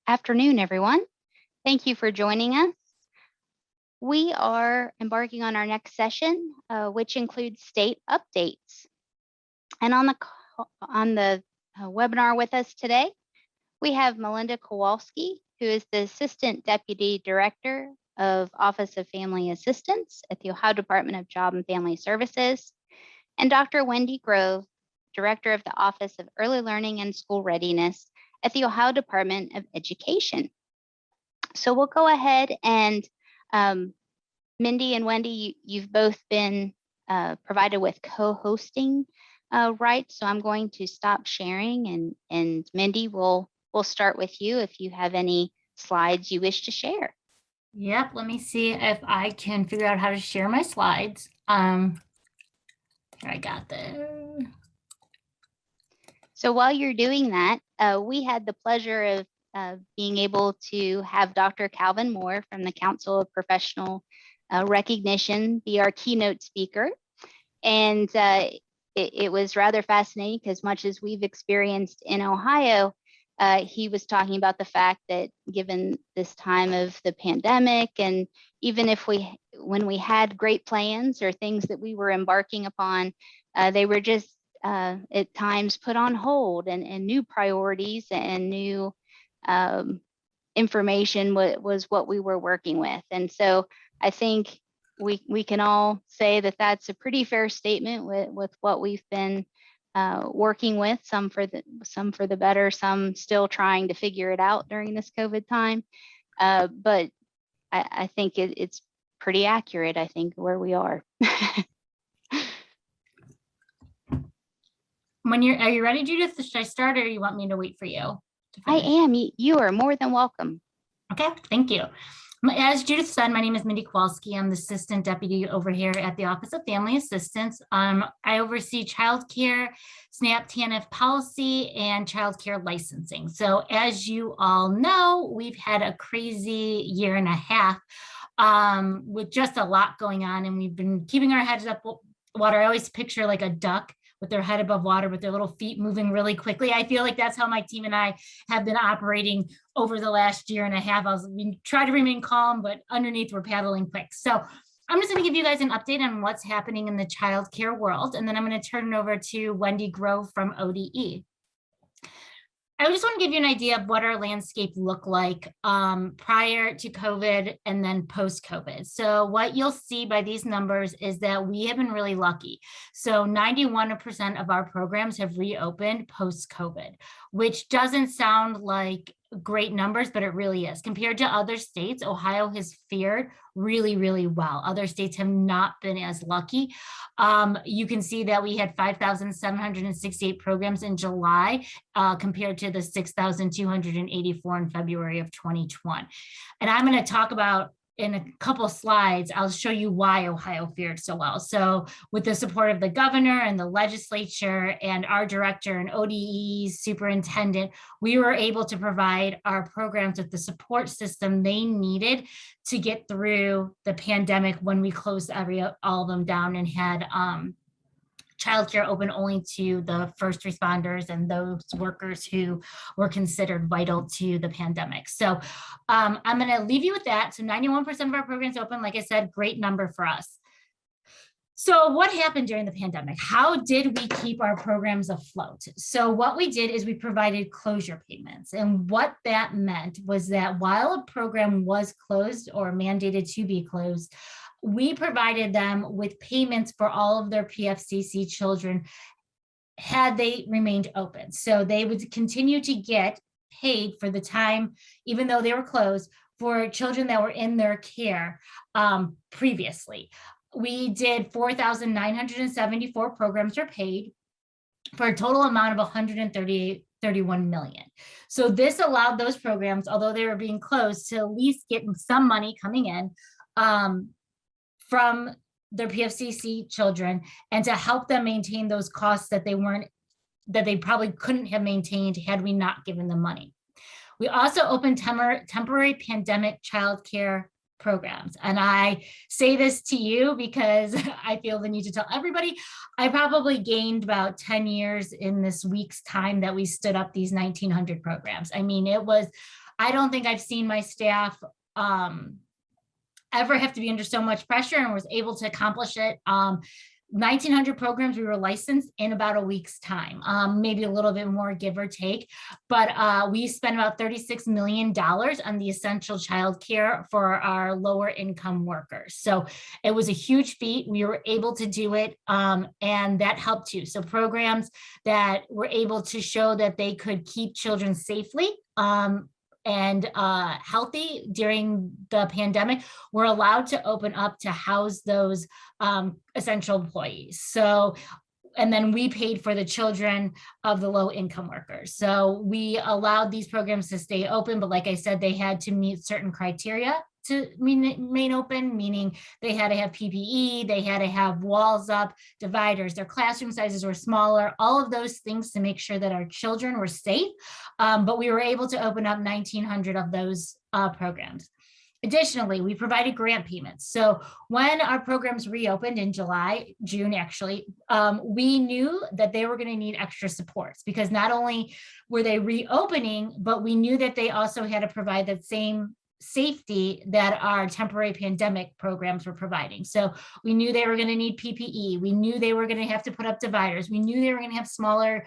Afternoon, everyone. Thank you for joining us. We are embarking on our next session, which includes state updates. And on the webinar with us today, we have Melinda Kowalski, who is the Assistant Deputy Director of Office of Family Assistance at the Ohio Department of Job and Family Services, and Dr. Wendy Grove, Director of the Office of Early Learning and School Readiness at the Ohio Department of Education. So we'll go ahead and Mindy and Wendy, you've both been provided with co-hosting rights. So I'm going to stop sharing, and Mindy, we'll start with you if you have any slides you wish to share. Yep, let me see if I can figure out how to share my slides. Here, I got this. So while you're doing that, we had the pleasure of being able to have Dr. Calvin Moore from the Council of Professional Recognition be our keynote speaker. And it was rather fascinating because much as we've experienced in Ohio, he was talking about the fact that given this time of the pandemic, and even if when we had great plans or things that we were embarking upon, they were just at times put on hold, and new priorities and new information was what we were working with. And so I think we can all say that that's a pretty fair statement with what we've been working with, some for the better, some still trying to figure it out during this COVID time. But I think it's pretty accurate, I think, where we are. Are you ready, Judith? Should I start, or you want me to wait for you? I am. You are more than welcome. Okay, thank you. As Judith said, my name is Mindy Kowalski. I'm the Assistant Deputy over here at the Office of Family Assistance. I oversee child care, SNAP TANF policy, and child care licensing. So as you all know, we've had a crazy year and a half with just a lot going on, and we've been keeping our heads up water. I always picture like a duck with their head above water, with their little feet moving really quickly. I feel like that's how my team and I have been operating over the last year and a half. We try to remain calm, but underneath we're paddling quick. So I'm just going to give you guys an update on what's happening in the childcare world, and then I'm going to turn it over to Wendy Grove from ODE. I just want to give you an idea of what our landscape looked like prior to COVID and then post-COVID. So what you'll see by these numbers is that we have been really lucky. So 91% of our programs have reopened post-COVID, which doesn't sound like great numbers, but it really is. Compared to other states, Ohio has fared really, really well. Other states have not been as lucky. You can see that we had 5,768 programs in July compared to the 6,284 in February of 2020. And I'm going to talk about in a couple slides, I'll show you why Ohio fared so well. So with the support of the governor and the legislature and our director and ODE's superintendent, we were able to provide our programs with the support system they needed to get through the pandemic when we closed all of them down and had childcare open only to the first responders and those workers who were considered vital to the pandemic. So I'm going to leave you with that. So 91% of our programs open, like I said, great number for us. So what happened during the pandemic? How did we keep our programs afloat? So what we did is we provided closure payments. And what that meant was that while a program was closed or mandated to be closed, we provided them with payments for all of their PFCC children had they remained open. So they would continue to get paid for the time, even though they were closed, for children that were in their care previously. We did 4,974 programs were paid for a total amount of $131 million. So this allowed those programs, although they were being closed, to at least get some money coming in from their PFCC children, and to help them maintain those costs that they probably couldn't have maintained had we not given them money. We also opened temporary pandemic childcare programs. And I say this to you because I feel the need to tell everybody. I probably gained about 10 years in this week's time that we stood up these 1900 programs. I mean, I don't think I've seen my staff ever have to be under so much pressure, and was able to accomplish it. 1900 programs, we were licensed in about a week's time, maybe a little bit more, give or take. But we spent about $36 million on the essential childcare for our lower income workers. So it was a huge feat. We were able to do it, and that helped too. So programs that were able to show that they could keep children safely and healthy during the pandemic, were allowed to open up to house those essential employees. So, and then we paid for the children of the low income workers. So we allowed these programs to stay open, but like I said, they had to meet certain criteria to remain open, meaning they had to have PPE, they had to have walls up, dividers, their classroom sizes were smaller, all of those things to make sure that our children were safe. But we were able to open up 1900 of those programs. Additionally, we provided grant payments. So when our programs reopened in June actually, we knew that they were going to need extra supports, because not only were they reopening, but we knew that they also had to provide that same safety that our temporary pandemic programs were providing. So we knew they were going to need PPE. We knew they were going to have to put up dividers. We knew they were going to have smaller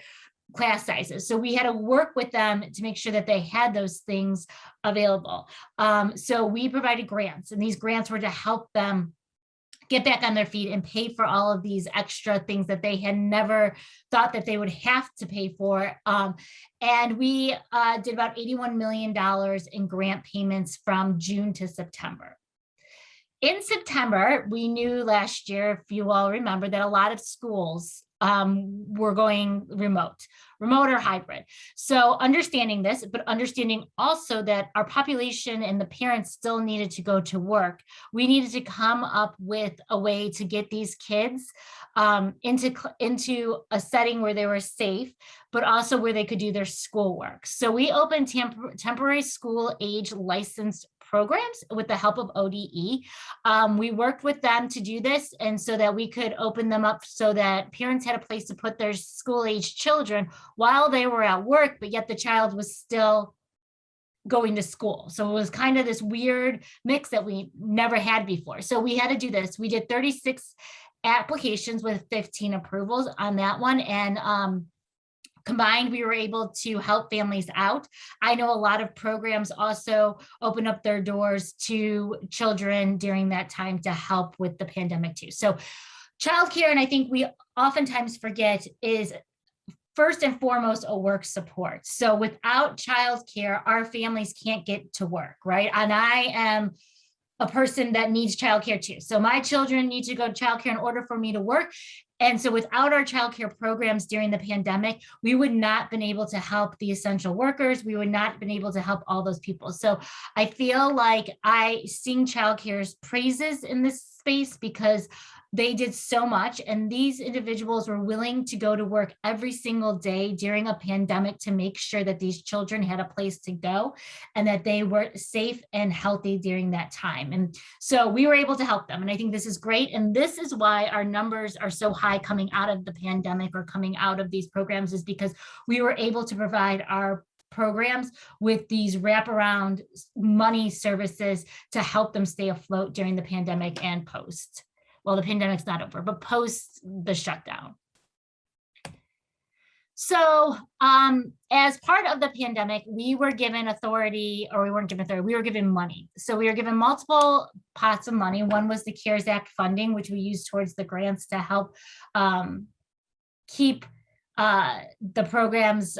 class sizes. So we had to work with them to make sure that they had those things available. So we provided grants, and these grants were to help them get back on their feet and pay for all of these extra things that they had never thought that they would have to pay for. And we did about $81 million in grant payments from June to September. In September, we knew last year, if you all remember, that a lot of schools were going remote or hybrid. So understanding this, but understanding also that our population and the parents still needed to go to work, we needed to come up with a way to get these kids into a setting where they were safe, but also where they could do their schoolwork. So we opened temporary school age licensed programs with the help of ODE. We worked with them to do this, and so that we could open them up so that parents had a place to put their school age children while they were at work, but yet the child was still going to school. So it was kind of this weird mix that we never had before. So we had to do this. We did 36 applications with 15 approvals on that one. And combined, we were able to help families out. I know a lot of programs also open up their doors to children during that time to help with the pandemic too. So childcare, and I think we oftentimes forget, is first and foremost a work support. So without childcare, our families can't get to work, right? And I am a person that needs childcare too. So my children need to go to childcare in order for me to work. And so without our childcare programs during the pandemic, we would not have been able to help the essential workers. We would not have been able to help all those people. So I feel like I sing childcare's praises in this space because they did so much, and these individuals were willing to go to work every single day during a pandemic to make sure that these children had a place to go and that they were safe and healthy during that time. And so we were able to help them. And I think this is great. And this is why our numbers are so high coming out of the pandemic or coming out of these programs, is because we were able to provide our programs with these wraparound money services to help them stay afloat during the pandemic and post. Well, the pandemic's not over, but post the shutdown. So as part of the pandemic, we were given authority, or we weren't given authority, we were given money. So we were given multiple pots of money. One was the CARES Act funding, which we used towards the grants to help keep the programs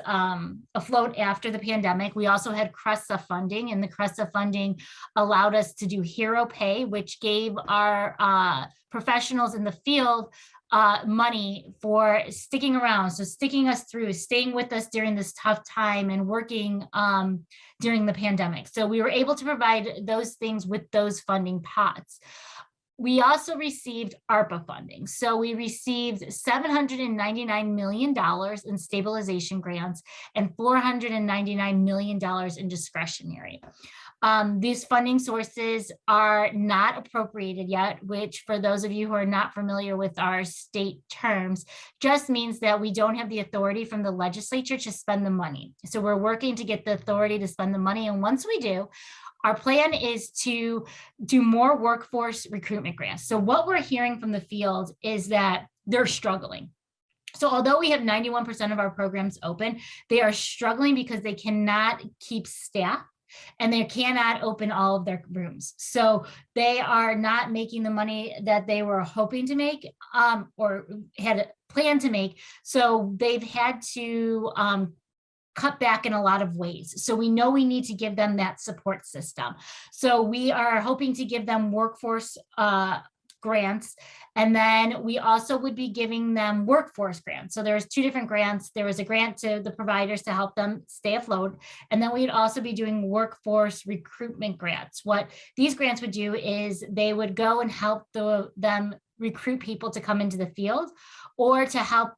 afloat after the pandemic. We also had CRESA funding, and the CRESA funding allowed us to do hero pay, which gave our professionals in the field money for sticking around. So sticking us through, staying with us during this tough time and working during the pandemic. So we were able to provide those things with those funding pots. We also received ARPA funding. So we received $799 million in stabilization grants and $499 million in discretionary. These funding sources are not appropriated yet, which for those of you who are not familiar with our state terms, just means that we don't have the authority from the legislature to spend the money. So we're working to get the authority to spend the money. And once we do, our plan is to do more workforce recruitment grants. So what we're hearing from the field is that they're struggling. So although we have 91% of our programs open, they are struggling because they cannot keep staff and they cannot open all of their rooms. So they are not making the money that they were hoping to make or had planned to make. So they've had to cut back in a lot of ways. So we know we need to give them that support system. So we are hoping to give them workforce grants. And then we also would be giving them workforce grants. So there's two different grants. There was a grant to the providers to help them stay afloat. And then we'd also be doing workforce recruitment grants. What these grants would do is they would go and help them recruit people to come into the field or to help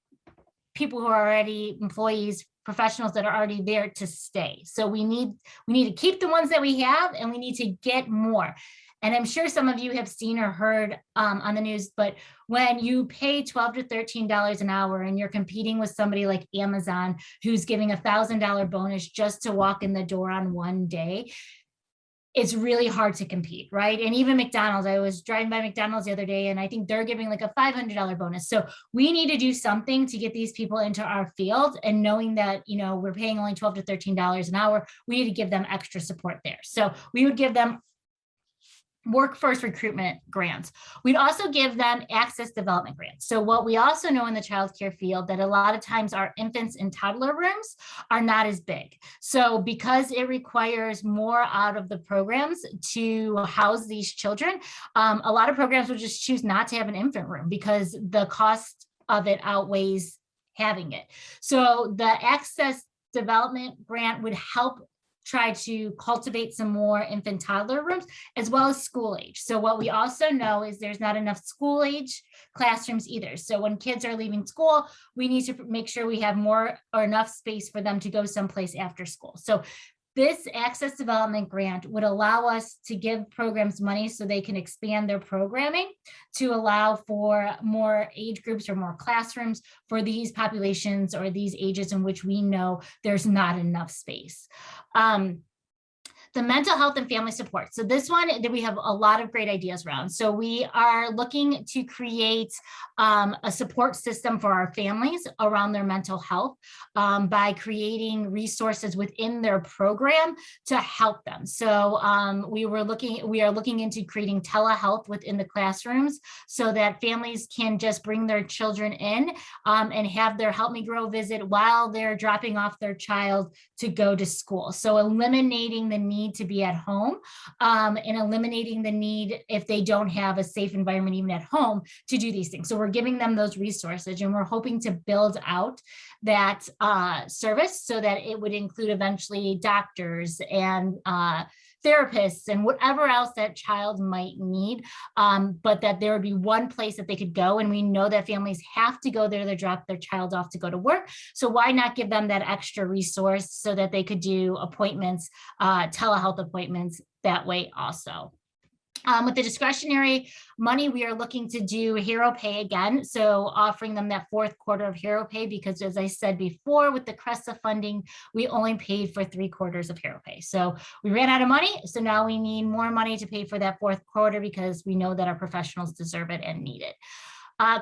people who are already employees, professionals that are already there to stay. So we need to keep the ones that we have, and we need to get more. And I'm sure some of you have seen or heard on the news, but when you pay $12 to $13 an hour and you're competing with somebody like Amazon, who's giving $1,000 bonus just to walk in the door on one day, it's really hard to compete, right? And even McDonald's, I was driving by McDonald's the other day, and I think they're giving like a $500 bonus. So we need to do something to get these people into our field, and knowing that, you know, we're paying only $12 to $13 an hour, we need to give them extra support there. So we would give them workforce recruitment grants. We'd also give them access development grants. So what we also know in the childcare field, that a lot of times our infants and toddler rooms are not as big. So because it requires more out of the programs to house these children, a lot of programs will just choose not to have an infant room because the cost of it outweighs having it. So the access development grant would help try to cultivate some more infant toddler rooms as well as school age. So what we also know is there's not enough school age classrooms either. So when kids are leaving school, we need to make sure we have more or enough space for them to go someplace after school. So this access development grant would allow us to give programs money so they can expand their programming to allow for more age groups or more classrooms for these populations or these ages in which we know there's not enough space. The mental health and family support. So this one that we have a lot of great ideas around. So we are looking to create a support system for our families around their mental health by creating resources within their program to help them. So we are looking into creating telehealth within the classrooms so that families can just bring their children in and have their Help Me Grow visit while they're dropping off their child to go to school. So eliminating the need to be at home and eliminating the need, if they don't have a safe environment even at home, to do these things. So we're giving them those resources, and we're hoping to build out that service so that it would include eventually doctors and therapists and whatever else that child might need, but that there would be one place that they could go. And we know that families have to go there to drop their child off to go to work. So why not give them that extra resource so that they could do appointments, telehealth appointments that way also. With the discretionary money, we are looking to do Hero Pay again. So offering them that fourth quarter of Hero Pay, because as I said before, with the CRESA funding, we only paid for 3/4 of Hero Pay. So we ran out of money. So now we need more money to pay for that fourth quarter because we know that our professionals deserve it and need it.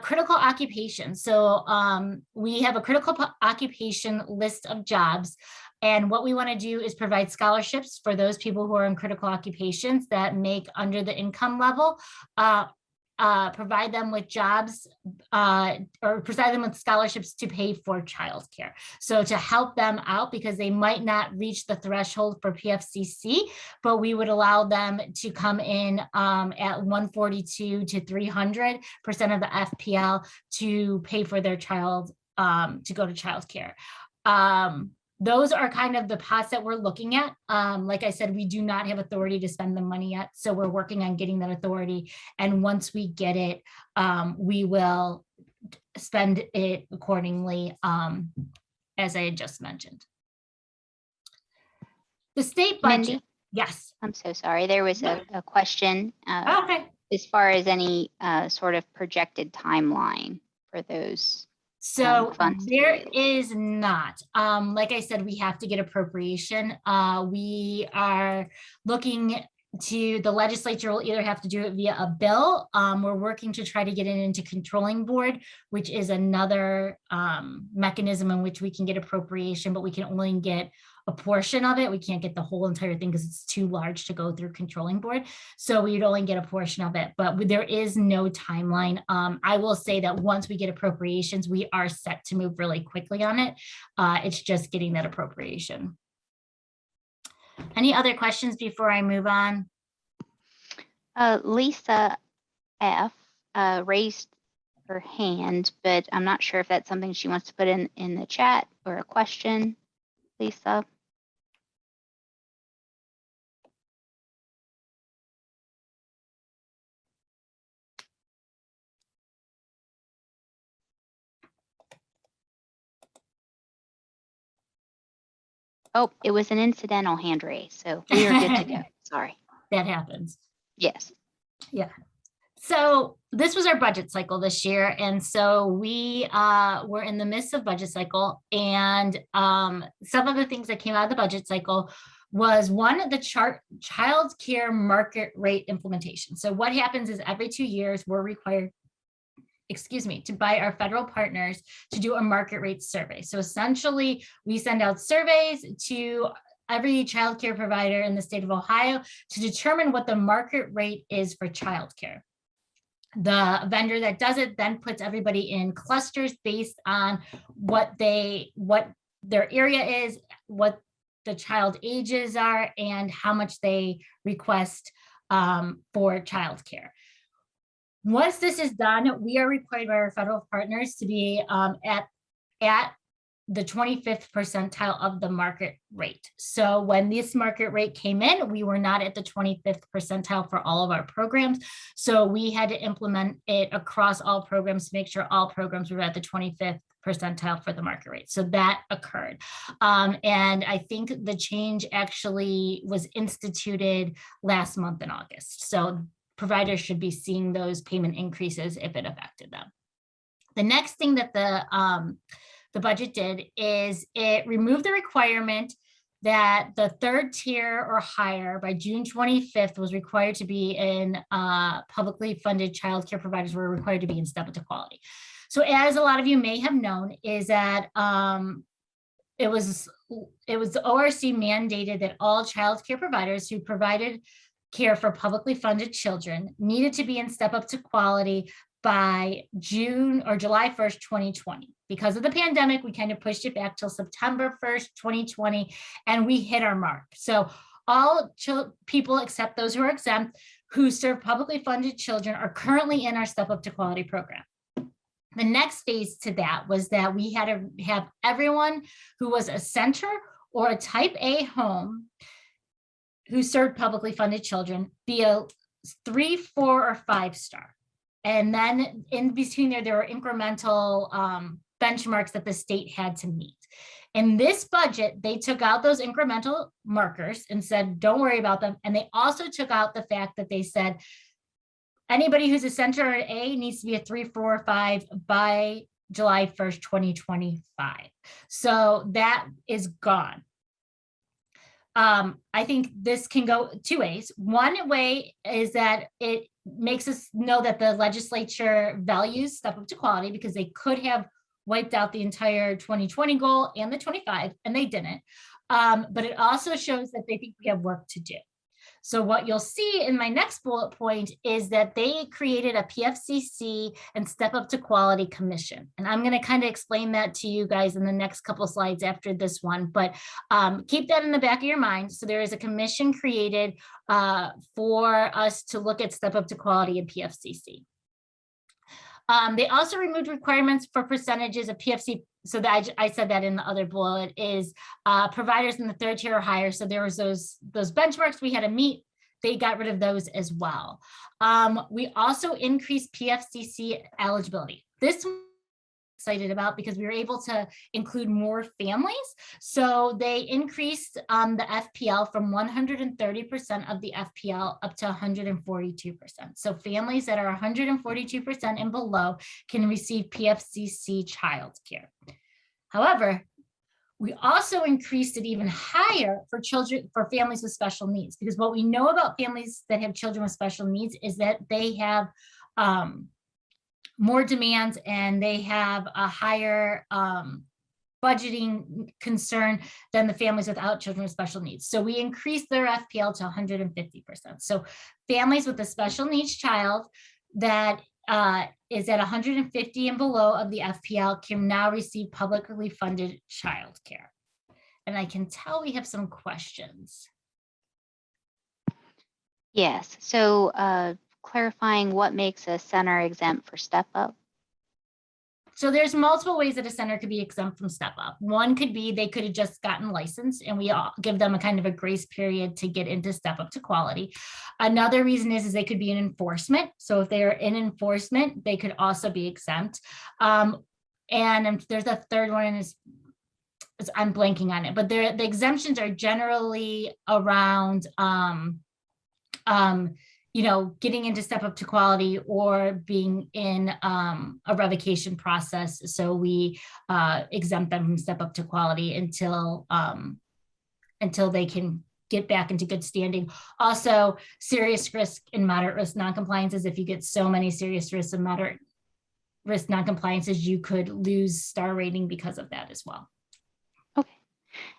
Critical occupation. So we have a critical occupation list of jobs. And what we want to do is provide scholarships for those people who are in critical occupations that make under the income level, provide them with jobs or provide them with scholarships to pay for childcare. So to help them out, because they might not reach the threshold for PFCC, but we would allow them to come in at 142 to 300% of the FPL to pay for their child to go to childcare. those are kind of the pots that we're looking at. Like I said, we do not have authority to spend the money yet. So we're working on getting that authority. And once we get it, we will spend it accordingly, as I had just mentioned. The state budget. Mindy, Yes. I'm so sorry. There was a question Okay. as far as any sort of projected timeline for those. So funds to be there utilized. is not. Like I said, we have to get appropriation. We are looking to, the legislature will either have to do it via a bill. We're working to try to get it into controlling board, which is another mechanism in which we can get appropriation, but we can only get a portion of it. We can't get the whole entire thing because it's too large to go through controlling board. So we'd only get a portion of it, but there is no timeline. I will say that once we get appropriations, we are set to move really quickly on it. It's just getting that appropriation. Any other questions before I move on? Lisa F. Raised her hand, but I'm not sure if that's something she wants to put in the chat or a question. Lisa. Oh, it was an incidental hand raise, so we are good to go. Sorry. That happens. Yes. Yeah. So this was our budget cycle this year. And so we were in the midst of budget cycle. And some of the things that came out of the budget cycle was one, the child care market rate implementation. So what happens is every 2 years, we're required, to buy our federal partners to do a market rate survey. So essentially, we send out surveys to every childcare provider in the state of Ohio to determine what the market rate is for childcare. The vendor that does it then puts everybody in clusters based on what their area is, what the child ages are, and how much they request for childcare. Once this is done, we are required by our federal partners to be at the 25th percentile of the market rate. So when this market rate came in, we were not at the 25th percentile for all of our programs. So we had to implement it across all programs to make sure all programs were at the 25th percentile for the market rate. So that occurred. And I think the change actually was instituted last month in August. So providers should be seeing those payment increases if it affected them. The next thing that the budget did is it removed the requirement that the third tier or higher by June 25th was required to be in publicly funded childcare providers were required to be in step up to quality. So as a lot of you may have known is that it was the ORC mandated that all childcare providers who provided care for publicly funded children needed to be in step up to quality by June or July 1st, 2020. Because of the pandemic, we kind of pushed it back till September 1st, 2020, and we hit our mark. So all people except those who are exempt who serve publicly funded children are currently in our step up to quality program. The next phase to that was that we had to have everyone who was a center or a type A home who served publicly funded children be a 3, 4, or 5 star. And then in between there were incremental benchmarks that the state had to meet. In this budget, they took out those incremental markers and said, don't worry about them. And they also took out the fact that they said, anybody who's a center or an A needs to be a 3, 4, or 5 by July 1st, 2025. So that is gone. I think this can go 2 ways. One way is that it makes us know that the legislature values step up to quality because they could have wiped out the entire 2020 goal and the 25, and they didn't. But it also shows that they think we have work to do. So what you'll see in my next bullet point is that they created a PFCC and Step Up to Quality Commission. And I'm going to kind of explain that to you guys in the next couple of slides after this one, but keep that in the back of your mind. So there is a commission created for us to look at Step Up to Quality and PFCC. They also removed requirements for percentages of PFC. So that I said that in the other bullet is providers in the 3rd tier or higher. So there was those benchmarks we had to meet. They got rid of those as well. We also increased PFCC eligibility. This one I'm excited about because we were able to include more families. So they increased the FPL from 130% of the FPL up to 142%. So families that are 142% and below can receive PFCC childcare. However, we also increased it even higher for families with special needs, because what we know about families that have children with special needs is that they have more demands and they have a higher budgeting concern than the families without children with special needs. So we increased their FPL to 150%. So families with a special needs child that is at 150 and below of the FPL can now receive publicly funded childcare. And I can tell we have some questions. Yes. So clarifying what makes a center exempt for step up. So there's multiple ways that a center could be exempt from step up. One could be they could have just gotten licensed and we all give them a kind of a grace period to get into step up to quality. Another reason is they could be in enforcement. So if they are in enforcement, they could also be exempt. And there's a third one is I'm blanking on it, but the exemptions are generally around getting into step up to quality or being in a revocation process. So we exempt them from step up to quality until they can get back into good standing. Also, serious risk and moderate risk noncompliances. If you get so many serious risks and moderate risk noncompliances, you could lose star rating because of that as well. Okay.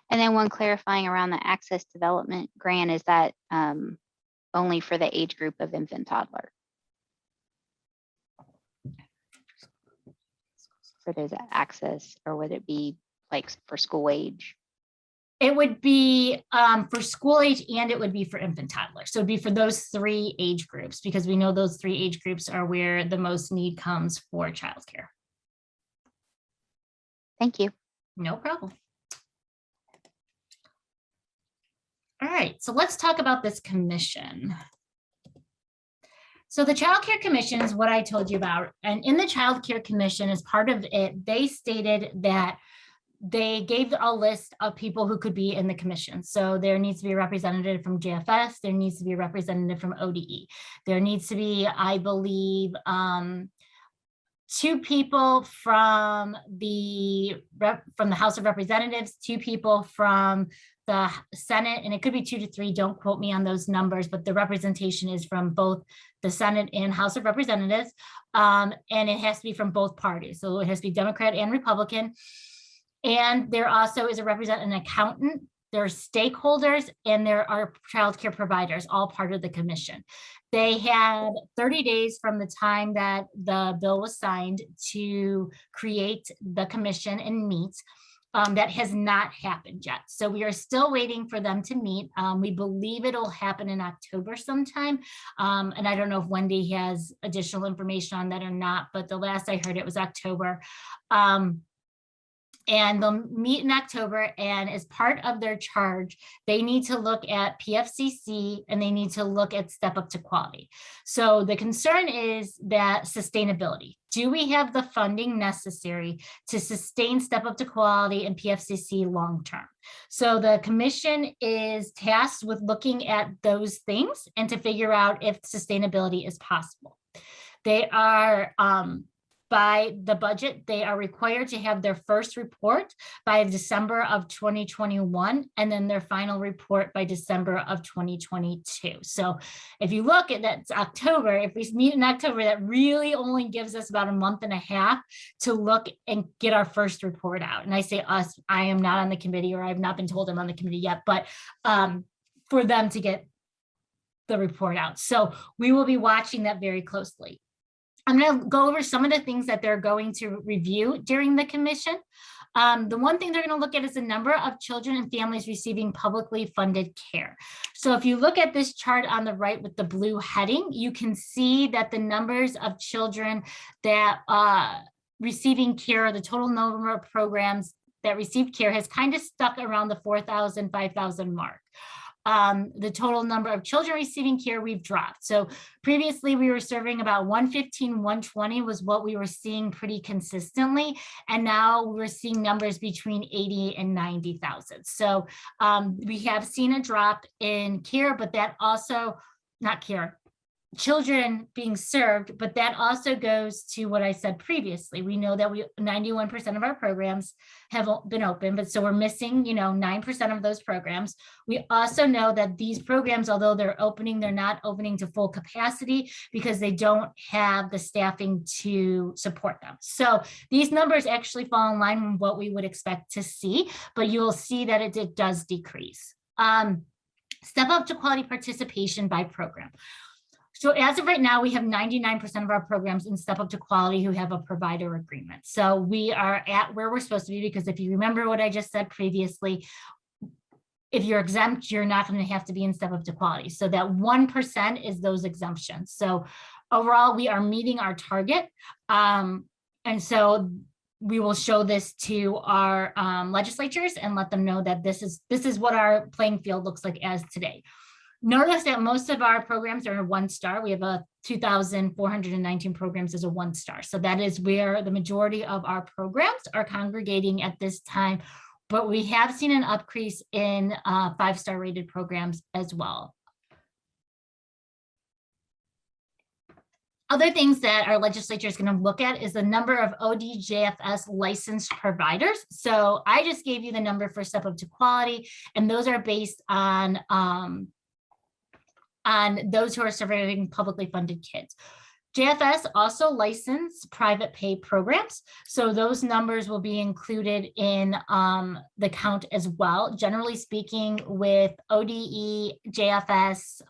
And then one clarifying around the access development grant, is that only for the age group of infant toddler? For those access, or would it be like for school age? It would be for school age and it would be for infant toddler. So it'd be for those 3 age groups, because we know those 3 age groups are where the most need comes for childcare. Thank you. No problem. All right, so let's talk about this commission. So the Child Care Commission is what I told you about. And in the Child Care Commission, as part of it, they stated that they gave a list of people who could be in the commission. So there needs to be a representative from JFS. There needs to be a representative from ODE. There needs to be, I believe, 2 people from the House of Representatives, 2 people from the Senate, and it could be 2 to 3, don't quote me on those numbers, but the representation is from both the Senate and House of Representatives, and it has to be from both parties. So it has to be Democrat and Republican. And there also is an accountant, there are stakeholders, and there are childcare providers, all part of the commission. They had 30 days from the time that the bill was signed to create the commission and meet. That has not happened yet. So we are still waiting for them to meet. We believe it'll happen in October sometime. And I don't know if Wendy has additional information on that or not, but the last I heard it was October. And they'll meet in October, and as part of their charge, they need to look at PFCC and they need to look at step up to quality. So the concern is that sustainability. Do we have the funding necessary to sustain step up to quality and PFCC long term? So the commission is tasked with looking at those things and to figure out if sustainability is possible. They are by the budget, they are required to have their first report by December of 2021, and then their final report by December of 2022. So if you look at that, it's October. If we meet in October, that really only gives us about a month and a half to look and get our first report out. And I say us, I am not on the committee, or I've not been told I'm on the committee yet, but for them to get the report out. So we will be watching that very closely. I'm going to go over some of the things that they're going to review during the commission. The one thing they're going to look at is the number of children and families receiving publicly funded care. So if you look at this chart on the right with the blue heading, you can see that the numbers of children that receiving care, the total number of programs that received care has kind of stuck around the 4,000, 5,000 mark. The total number of children receiving care we've dropped. So previously we were serving about 115, 120 was what we were seeing pretty consistently. And now we're seeing numbers between 80 and 90,000. So we have seen a drop in care, but that also, not care, children being served, but that also goes to what I said previously. We know that 91% of our programs have been open, but so we're missing, 9% of those programs. We also know that these programs, although they're opening, they're not opening to full capacity because they don't have the staffing to support them. So these numbers actually fall in line with what we would expect to see, but you'll see that it does decrease. Step up to quality participation by program. So as of right now, we have 99% of our programs in Step Up to Quality who have a provider agreement. So we are at where we're supposed to be, because if you remember what I just said previously, if you're exempt, you're not going to have to be in Step Up to Quality. So that 1% is those exemptions. So overall, we are meeting our target. And so we will show this to our legislatures and let them know that this is what our playing field looks like as today. Notice that most of our programs are a 1-star. We have 2,419 programs as a 1-star. So that is where the majority of our programs are congregating at this time. But we have seen an increase in 5-star rated programs as well. Other things that our legislature is going to look at is the number of ODJFS licensed providers. So I just gave you the number for Step Up to Quality, and those are based on those who are serving publicly funded kids. JFS also licensed private pay programs. So those numbers will be included in the count as well. Generally speaking, with ODE, JFS,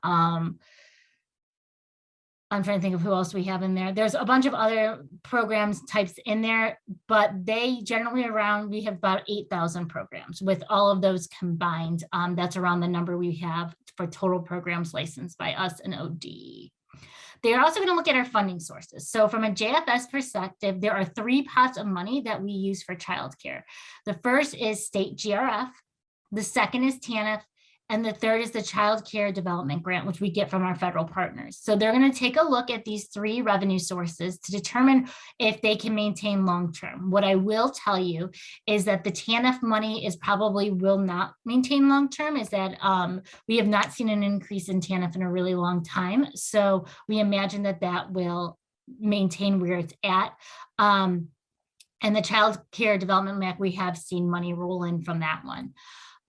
I'm trying to think of who else we have in there. There's a bunch of other programs types in there, but they generally we have about 8,000 programs with all of those combined. That's around the number we have for total programs licensed by us and ODE. They're also going to look at our funding sources. So from a JFS perspective, there are 3 pots of money that we use for childcare. The first is state GRF. The second is TANF. And the third is the Child Care Development Grant, which we get from our federal partners. So they're going to take a look at these 3 revenue sources to determine if they can maintain long-term. What I will tell you is that the TANF money probably will not maintain long-term, is that we have not seen an increase in TANF in a really long time. So we imagine that will maintain where it's at. And the Child Care Development Act, we have seen money roll in from that one.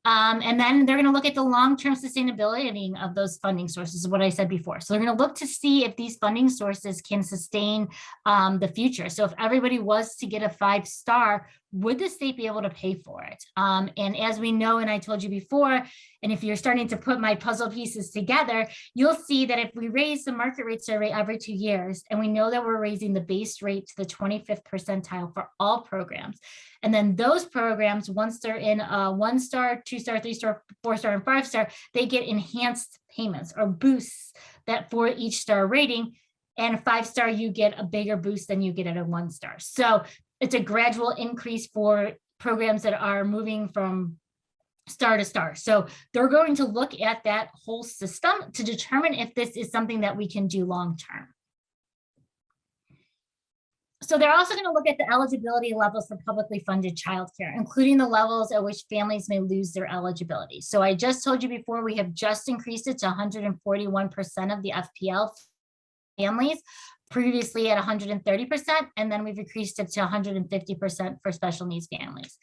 And then they're going to look at the long-term sustainability of those funding sources, what I said before. So they're going to look to see if these funding sources can sustain the future. So if everybody was to get a 5-star, would the state be able to pay for it? And as we know, and I told you before, and if you're starting to put my puzzle pieces together, you'll see that if we raise the market rate survey every 2 years, and we know that we're raising the base rate to the 25th percentile for all programs, and then those programs, once they're in 1-star, 2-star, 3-star, 4-star, and 5-star, they get enhanced payments or boosts that for each star rating. And a 5-star, you get a bigger boost than you get at a 1-star. So it's a gradual increase for programs that are moving from star to star. So they're going to look at that whole system to determine if this is something that we can do long-term. So they're also going to look at the eligibility levels for publicly funded childcare, including the levels at which families may lose their eligibility. So I just told you before, we have just increased it to 141% of the FPL families, previously at 130%, and then we've increased it to 150% for special needs families.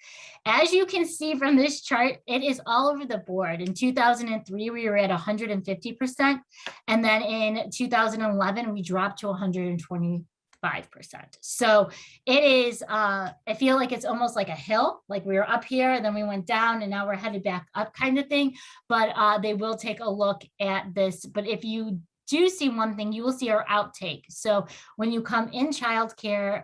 As you can see from this chart, it is all over the board. In 2003, we were at 150%, and then in 2011, we dropped to 125%. So it is, I feel like it's almost like a hill, like we were up here and then we went down and now we're headed back up kind of thing, but they will take a look at this. But if you do see one thing, you will see our outtake. So when you come in childcare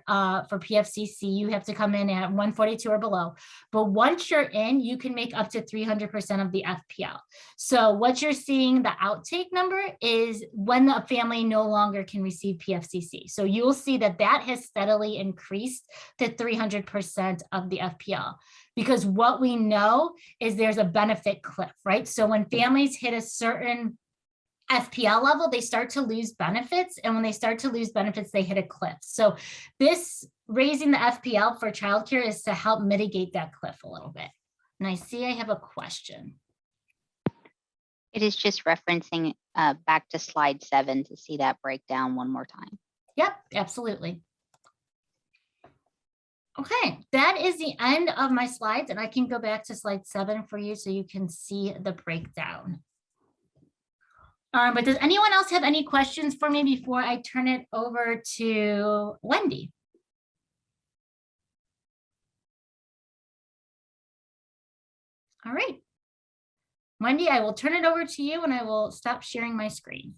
for PFCC, you have to come in at 142 or below. But once you're in, you can make up to 300% of the FPL. So what you're seeing, the outtake number, is when a family no longer can receive PFCC. So you'll see that that has steadily increased to 300% of the FPL. Because what we know is there's a benefit cliff, right? So when families hit a certain FPL level, they start to lose benefits. And when they start to lose benefits, they hit a cliff. So this raising the FPL for childcare is to help mitigate that cliff a little bit. And I see I have a question. It is just referencing back to slide 7 to see that breakdown one more time. Yep, absolutely. Okay, that is the end of my slides, and I can go back to slide 7 for you so you can see the breakdown. But does anyone else have any questions for me before I turn it over to Wendy? All right. Wendy, I will turn it over to you and I will stop sharing my screen.